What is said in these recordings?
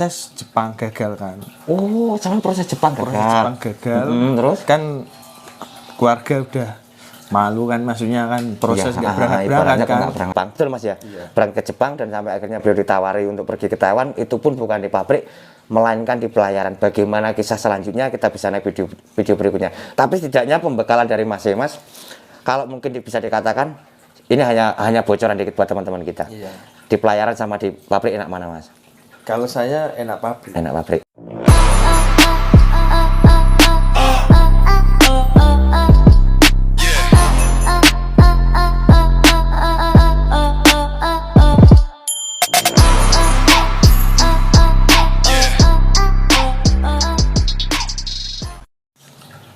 Proses Jepang gagal kan. Oh, sama proses Jepang gagal. Proses Jepang gagal. Terus kan keluarga udah malu kan, maksudnya kan proses nggak berangkat kan. Betul Mas ya. Iya. Berangkat ke Jepang dan sampai akhirnya beliau ditawari untuk pergi ke Taiwan, itu pun bukan di pabrik, melainkan di pelayaran. Bagaimana kisah selanjutnya kita bisa naik video berikutnya. Tapi setidaknya pembekalan dari Mas kalau mungkin bisa dikatakan ini hanya bocoran dikit buat teman-teman kita. Iya. Di pelayaran sama di pabrik enak mana Mas? Kalau saya enak pabrik. Enak pabrik.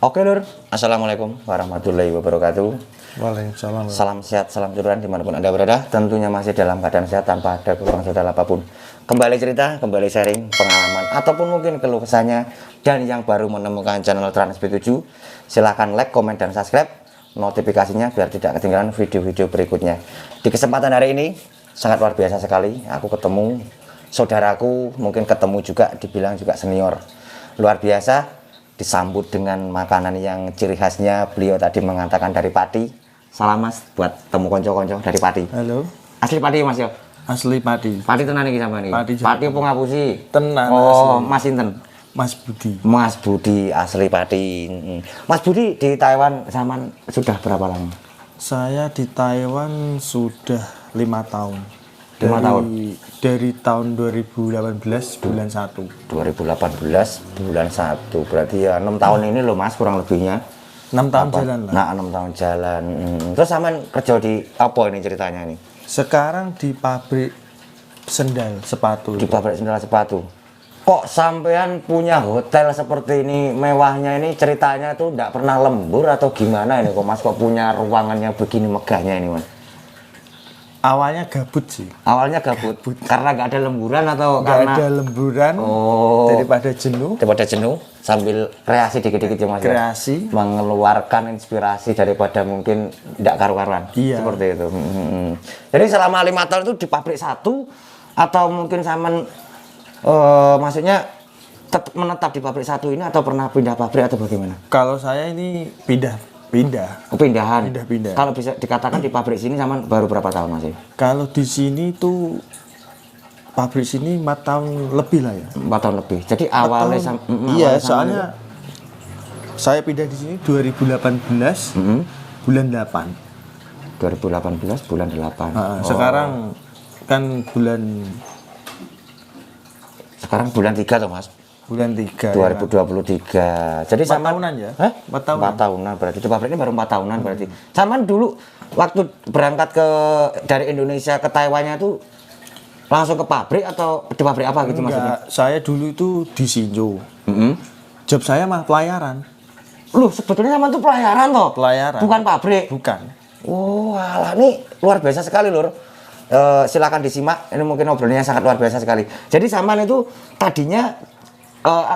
Oke Lur, Assalamualaikum warahmatullahi wabarakatuh. Waalaikumsalam. Salam sehat, salam turunan dimanapun Anda berada. Tentunya masih dalam keadaan sehat tanpa ada kekurangan saudara apapun. Kembali cerita, kembali sharing pengalaman ataupun mungkin keluh kesahnya. Dan yang baru menemukan channel Trans7, silahkan like, komen, dan subscribe notifikasinya biar tidak ketinggalan video-video berikutnya. Di kesempatan hari ini sangat luar biasa sekali. Aku ketemu saudaraku, mungkin ketemu juga dibilang juga senior. Luar biasa. Disambut dengan makanan yang ciri khasnya, beliau tadi mengatakan dari Pati. Salam Mas buat temu konco-konco dari Pati. Halo. Asli Pati Mas ya? Asli Pati. Pati tenan iki sampean iki. Pati apa ngapusi? Tenan. Oh, asli. Mas sinten? Mas Budi. Mas Budi asli Pati. Mas Budi di Taiwan zaman sudah berapa lama? Saya di Taiwan sudah 5 tahun. 5 tahun? Dari tahun 2018 bulan 1. 2018 bulan 1. Berarti ya 6 tahun ini loh Mas kurang lebihnya. 6 tahun jalan lah. Nah, 6 tahun jalan. Terus sampean kerja di apa ini ceritanya nih? Sekarang di pabrik sendal sepatu. Di pabrik sendal sepatu. Kok sampean punya hotel seperti ini, mewahnya ini, ceritanya tuh enggak pernah lembur atau gimana ini kok Mas, kok punya ruangannya begini megahnya ini Mas? Awalnya gabut sih. Awalnya gabut. Karena nggak ada lemburan atau nggak karena ada lemburan. Oh. Daripada jenuh. Daripada jenuh sambil kreasi dikit-dikit ya Mas. Kreasi. Mengeluarkan inspirasi daripada mungkin tidak karu-karuan. Iya. Seperti itu. Jadi selama 5 tahun itu di pabrik satu atau mungkin sama maksudnya tetap menetap di pabrik satu ini atau pernah pindah pabrik atau bagaimana? Kalau saya ini pindah. Pindahan. Pindah. Kalau bisa dikatakan di pabrik sini sama baru berapa tahun Mas? Kalau di sini tuh pabrik sini 4 tahun lebih lah ya. 4 tahun lebih. Jadi awalnya iya, soalnya saya pindah di sini 2018 bulan 8. 2018 bulan 8. Sekarang kan sekarang bulan 3 toh Mas? Bulan 3 2023. Jadi 4 tahunan ya? 4 tahunan berarti. Di pabrik ini baru 4 tahunan berarti. Saman dulu waktu berangkat dari Indonesia ke Taiwannya tuh langsung ke pabrik atau di pabrik apa gitu maksudnya? Saya dulu itu di Sinjo. Job saya mah pelayaran. Loh, sebetulnya Saman tuh pelayaran toh? Pelayaran. Bukan pabrik? Bukan. Oh, alah, ini luar biasa sekali Lur. Silakan disimak, ini mungkin obrolannya sangat luar biasa sekali. Jadi Saman itu tadinya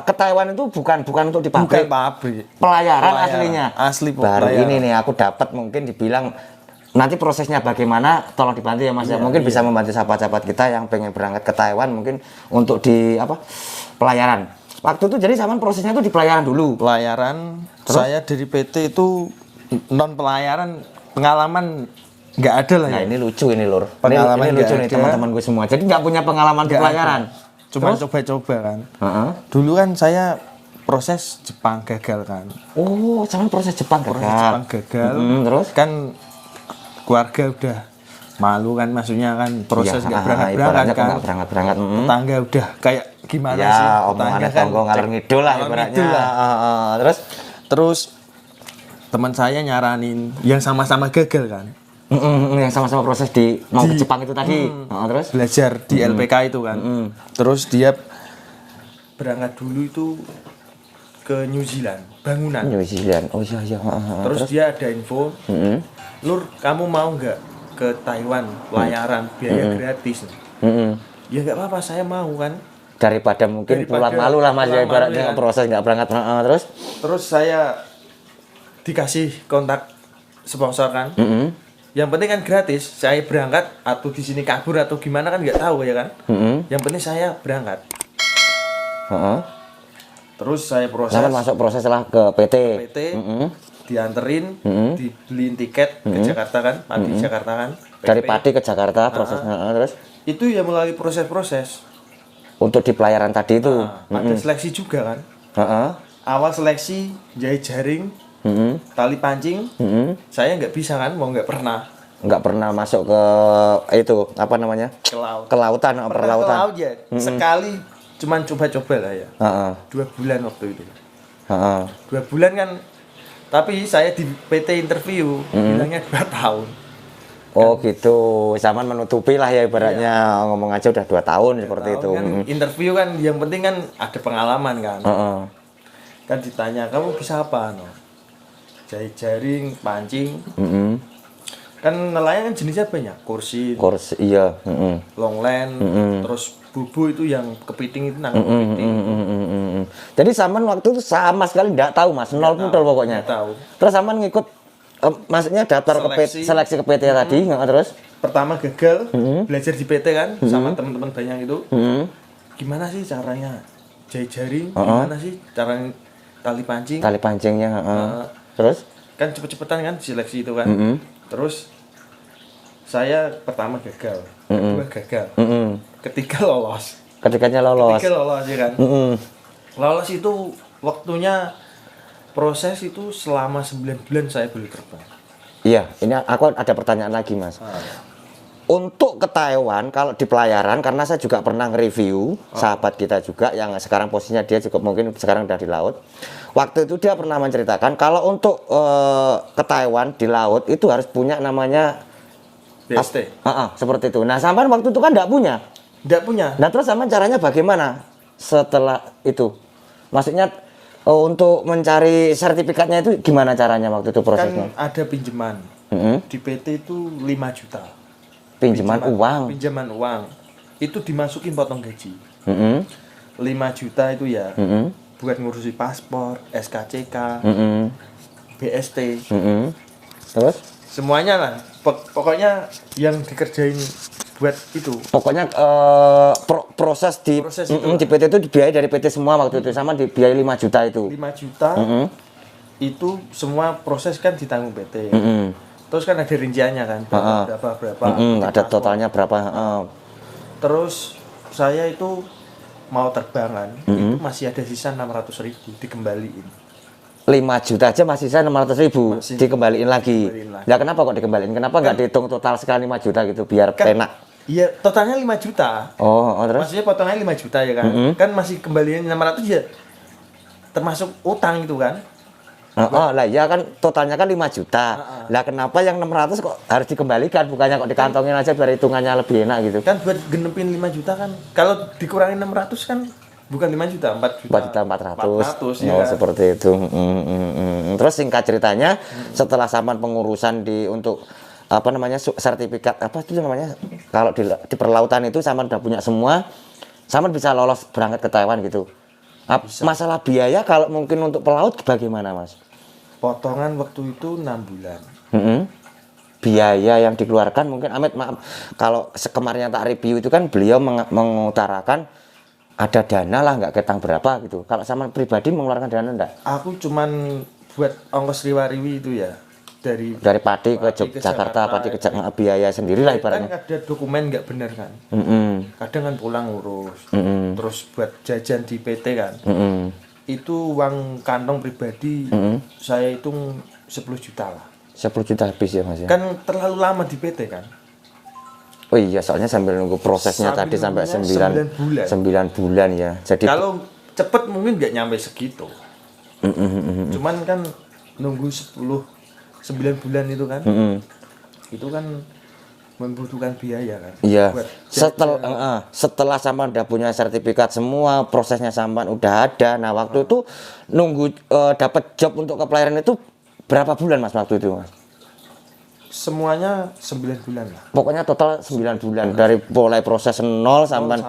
ke Taiwan itu bukan untuk di pabrik. Bukan pabrik. Pelayaran aslinya. Asli baru pelayaran. Ini nih aku dapat mungkin dibilang nanti prosesnya bagaimana tolong dibantu ya Mas ya. Mungkin bisa membantu sahabat-sahabat kita yang pengen berangkat ke Taiwan mungkin untuk di pelayaran. Waktu itu jadi Saman prosesnya itu di pelayaran dulu. Pelayaran. Terus? Saya dari PT itu non pelayaran, pengalaman nggak ada lah. Nah, ini lucu ini Lur. Pengalaman ini lucu nih teman-teman gue semua. Jadi nggak punya pengalaman di pelayaran. Cuma coba-coba kan. Dulu kan saya proses Jepang gagal kan. Oh, sama proses Jepang gagal. Proses Jepang gagal. Terus kan keluarga udah malu kan, maksudnya kan proses nggak berangkat kan. Berangkat. Tetangga udah kayak gimana ya, sih? Omongannya tonggo ngalor ngidul lah ibaratnya. Terus teman saya nyaranin yang sama-sama gagal kan. Yang sama-sama proses mau ke Jepang itu tadi. Terus belajar di LPK itu kan. Terus dia berangkat dulu itu ke New Zealand, bangunan. New Zealand. Oh iya. Terus dia ada info, Lur, kamu mau nggak ke Taiwan pelayaran biaya gratis? Ya nggak apa-apa, saya mau kan. Daripada mungkin pulang malu lah Mas ya ibaratnya proses nggak berangkat. Terus saya dikasih kontak sponsor kan. Yang penting kan gratis, saya berangkat atau di sini kabur atau gimana kan nggak tahu ya kan. Yang penting saya berangkat. Heeh. Terus saya proses Sampean masuk proses lah ke PT. PT, dianterin, dibeliin tiket ke Jakarta kan, Pati Jakarta kan. Dari PP. Pati ke Jakarta proses. Heeh, terus Itu ya melalui proses-proses. untuk di pelayaran tadi itu. Ada seleksi juga kan. Heeh. Awal seleksi jahit jaring, tali pancing. Saya nggak bisa kan, mau nggak pernah Nggak pernah masuk ke itu apa namanya? ke laut. Kelautan, Pernah ke perlautan. laut ya, sekali cuman coba-coba lah ya. Heeh. 2 bulan waktu itu. Heeh. 2 bulan kan, tapi saya di PT interview bilangnya 2 tahun. Oh gitu, zaman menutupi lah ya ibaratnya ngomong aja udah 2 tahun seperti itu. Kan interview kan yang penting kan ada pengalaman kan. Heeh. Kan ditanya kamu bisa apa no? Jahit jaring, pancing. Kan nelayan kan jenisnya banyak, kursi, Kurs iya. longland, terus bubu itu yang kepiting itu nangkep kepiting. Jadi Saman waktu itu sama sekali nggak tahu mas, nol pun pokoknya. Nggak tahu. Terus Saman ngikut, maksudnya daftar ke PT, seleksi ke PT tadi, terus? Pertama gagal, belajar di PT kan, sama teman-teman banyak itu. Gimana sih caranya jahit jaring? Gimana sih caranya tali pancing? Tali pancingnya, terus? Kan cepet-cepetan kan seleksi itu kan. Terus saya pertama gagal, kedua gagal, ketiga lolos. Ketikanya lolos. Ketiga lolos ya kan. Lolos itu waktunya proses itu selama 9 bulan saya boleh terbang. Iya, ini aku ada pertanyaan lagi mas. Untuk ke Taiwan, kalau di pelayaran, karena saya juga pernah nge-review sahabat kita juga yang sekarang posisinya dia juga mungkin sekarang udah di laut. Waktu itu dia pernah menceritakan kalau untuk ke Taiwan di laut itu harus punya namanya BST. seperti itu. Nah, sampai waktu itu kan nggak punya. Nggak punya. Nah, terus sama caranya bagaimana setelah itu? Maksudnya untuk mencari sertifikatnya itu gimana caranya waktu itu prosesnya? Kan ada pinjaman. Di PT itu 5 juta. Pinjaman uang. Pinjaman uang. Itu dimasukin potong gaji. 5 juta itu ya. Buat ngurusi paspor, SKCK, BST. Terus? Semuanya lah. Pokoknya yang dikerjain buat itu. Pokoknya proses di itu. di PT itu dibiayai dari PT semua waktu itu sama dibiayai 5 juta itu. 5 juta itu semua proses kan ditanggung PT. Terus kan ada rinciannya kan, berapa. Ada totalnya berapa. Terus saya itu mau terbangan, itu masih ada sisa 600.000 dikembaliin. 5 juta aja masih sisa 600.000 dikembaliin lagi. Nah, kenapa kok dikembaliin? Kenapa nggak dihitung total sekali 5 juta gitu biar penak? Iya, totalnya 5 juta. Terus? Maksudnya potongannya 5 juta ya kan? Kan masih kembaliin 600 ya. Termasuk utang itu kan? Lah ya kan totalnya kan 5 juta. Lah kenapa yang 600 kok harus dikembalikan? Bukannya kok dikantongin aja biar hitungannya lebih enak gitu. Kan buat genepin 5 juta kan. Kalau dikurangin 600 kan bukan 5 juta, 4 juta. 4.400. Ya. Seperti itu. Terus singkat ceritanya setelah Saman pengurusan untuk apa namanya sertifikat apa itu namanya kalau di perlautan itu Saman udah punya semua, Saman bisa lolos berangkat ke Taiwan gitu. Masalah biaya kalau mungkin untuk pelaut bagaimana mas? Potongan waktu itu 6 bulan. Biaya yang dikeluarkan mungkin Amit maaf kalau kemarin tak review itu kan beliau mengutarakan ada dana lah nggak ketang berapa gitu. Kalau sama pribadi mengeluarkan dana enggak? Aku cuman buat ongkos riwa-riwi itu ya dari Pati ke Jakarta, Pati ke Jakarta biaya sendiri lah ibaratnya. Kan ada dokumen nggak benar kan. Kadang kan pulang ngurus. Terus buat jajan di PT kan. Itu uang kantong pribadi saya hitung 10 juta lah. 10 juta habis ya mas ya? Kan terlalu lama di PT kan. Oh iya soalnya sambil nunggu prosesnya tadi sampai 9 bulan ya. Jadi kalau cepet mungkin nggak nyampe segitu. Cuman kan nunggu 9 bulan itu kan. Itu kan membutuhkan biaya kan. Iya. Setelah Saman udah punya sertifikat semua, prosesnya Saman udah ada. Nah, waktu itu nunggu dapat job untuk ke pelayaran itu berapa bulan Mas waktu itu, Mas? Semuanya 9 bulan lah. Pokoknya total 9 bulan dari mulai proses nol sampai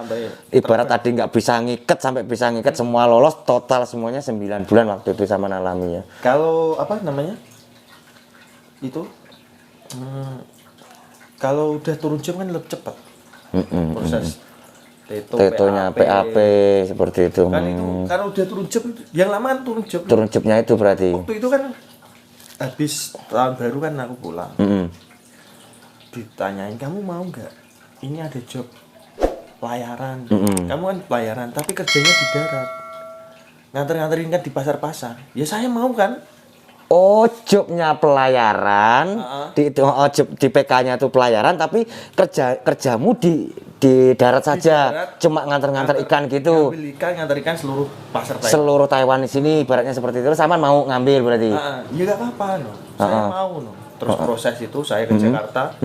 ibarat tadi nggak bisa ngiket sampai bisa ngiket semua lolos total semuanya 9 bulan waktu itu Saman alami ya. Kalau apa namanya? Itu kalau udah turun jam kan lebih cepat proses. Tetonya PAP seperti itu. Kan itu karena udah turun job itu. Yang lama kan turun job. Turun jobnya itu berarti. Waktu itu kan habis tahun baru kan aku pulang. Ditanyain, kamu mau nggak? Ini ada job pelayaran. Kamu kan pelayaran, tapi kerjanya di darat. Nganter-nganterin kan di pasar-pasar. Ya saya mau kan. Oh, jobnya pelayaran, job di PK-nya itu pelayaran, tapi kerjamu di darat saja, darat, cuma nganter-nganter ikan gitu. Ngambil ikan, nganter ikan seluruh pasar Taiwan. Seluruh Taiwan di sini, ibaratnya seperti itu. Sama mau ngambil berarti. Ya nggak apa-apa, no. Saya mau, no. Terus proses itu saya ke Jakarta,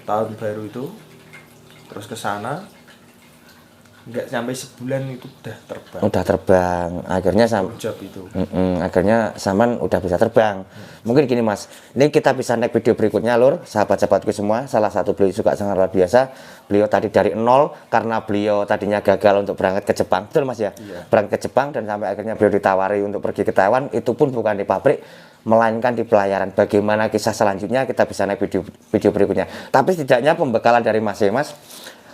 tahun baru itu, terus ke sana. Nggak sampai sebulan itu udah terbang Akhirnya job itu akhirnya Saman udah bisa terbang. Mungkin gini Mas, ini kita bisa naik video berikutnya Lur, sahabat-sahabatku semua. Salah satu beliau juga sangat luar biasa. Beliau tadi dari nol karena beliau tadinya gagal untuk berangkat ke Jepang, betul Mas ya? Iya. Berangkat ke Jepang dan sampai akhirnya beliau ditawari untuk pergi ke Taiwan. Itu pun bukan di pabrik, melainkan di pelayaran. Bagaimana kisah selanjutnya kita bisa naik video berikutnya. Tapi setidaknya pembekalan dari Mas Mas,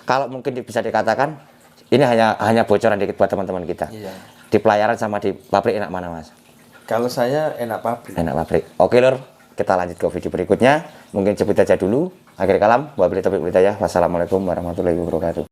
kalau mungkin bisa dikatakan ini hanya bocoran dikit buat teman-teman kita. Iya. Di pelayaran sama di pabrik enak mana Mas? Kalau saya enak pabrik. Enak pabrik. Oke Lur, kita lanjut ke video berikutnya. Mungkin cepet aja dulu. Akhir kalam, wabillahi taufiq wal hidayah. Wassalamualaikum warahmatullahi wabarakatuh.